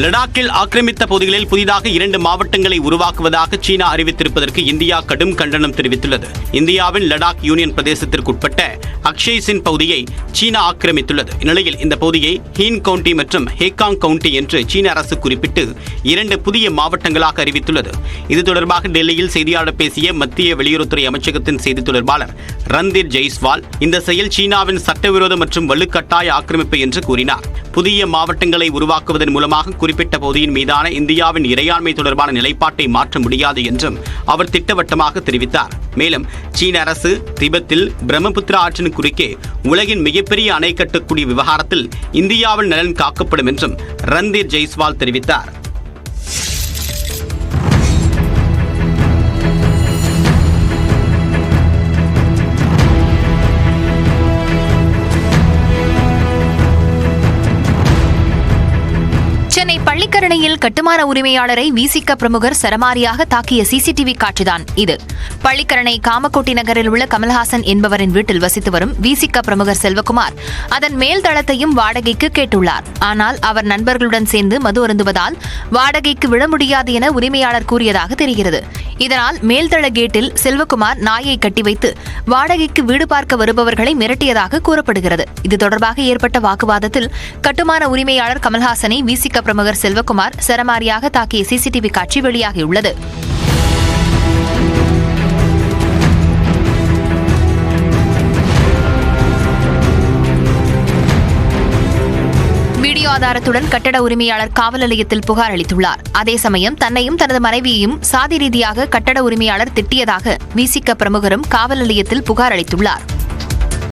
லடாக்கில் ஆக்கிரமித்த பகுதிகளில் புதிதாக 2 மாவட்டங்களை உருவாக்குவதாக சீனா அறிவித்திருப்பதற்கு இந்தியா கடும் கண்டனம் தெரிவித்துள்ளது. இந்தியாவின் லடாக் யூனியன் பிரதேசத்திற்குட்பட்ட அக்ஷய்சின் பகுதியை சீனா ஆக்கிரமித்துள்ளது. இந்நிலையில் இந்த பகுதியை ஹீன் கவுண்டி மற்றும் ஹேகாங் கவுண்டி என்று சீன அரசு குறிப்பிட்டு 2 புதிய மாவட்டங்களாக அறிவித்துள்ளது. இது தொடர்பாக டெல்லியில் செய்தியாளர் பேசிய மத்திய வெளியுறவுத்துறை அமைச்சகத்தின் செய்தி தொடர்பாளர் ரந்தீர் ஜெய்ஸ்வால் இந்த செயல் சீனாவின் சட்டவிரோத மற்றும் வலுக்கட்டாய ஆக்கிரமிப்பு என்று கூறினார். புதிய மாவட்டங்களை உருவாக்குவதன் மூலமாக குறிப்பிட்ட பகுதியின் மீதான இந்தியாவின் இறையாண்மை தொடர்பான நிலைப்பாட்டை மாற்ற முடியாது என்றும் அவர் திட்டவட்டமாக தெரிவித்தார். மேலும் சீன அரசு திபெத்தில் பிரம்மபுத்திரா ஆற்றின் குறுக்கே உலகின் மிகப்பெரிய அணை கட்டக்கூடிய விவகாரத்தில் இந்தியாவின் நலன் காக்கப்படும் என்றும் ரந்தீர் ஜெய்ஸ்வால் தெரிவித்தார். சென்னை பள்ளிக்கரணையில் கட்டுமான உரிமையாளரை விசிக பிரமுகர் சரமாரியாக தாக்கிய சிசிடிவி காட்சிதான் இது. பள்ளிக்கரணை காமக்கோட்டி நகரில் உள்ள கமல்ஹாசன் என்பவரின் வீட்டில் வசித்து வரும் விசிக பிரமுகர் செல்வகுமார் அதன் மேல் தளத்தையும் வாடகைக்கு கேட்டுள்ளார். ஆனால் அவர் நண்பர்களுடன் சேர்ந்து மது அருந்துவதால் வாடகைக்கு விட முடியாது என உரிமையாளர் கூறியதாக தெரிகிறது. இதனால் மேல்தள கேட்டில் செல்வகுமார் நாயை கட்டி வைத்து வாடகைக்கு வீடு பார்க்க வருபவர்களை மிரட்டியதாக கூறப்படுகிறது. இது தொடர்பாக ஏற்பட்ட வாக்குவாதத்தில் கட்டுமான உரிமையாளர் கமல்ஹாசனை விசிக பிரமுகர் செல்வகுமார் சரமாரியாக தாக்கிய சிசிடிவி காட்சி வெளியாகியுள்ளது. வீடியோ ஆதாரத்துடன் கட்டட உரிமையாளர் காவல் நிலையத்தில் புகார் அளித்துள்ளார். அதே சமயம் தன்னையும் தனது மனைவியையும் சாதி ரீதியாக கட்டட உரிமையாளர் திட்டியதாக விசிக பிரமுகரும் காவல் நிலையத்தில் புகார் அளித்துள்ளார்.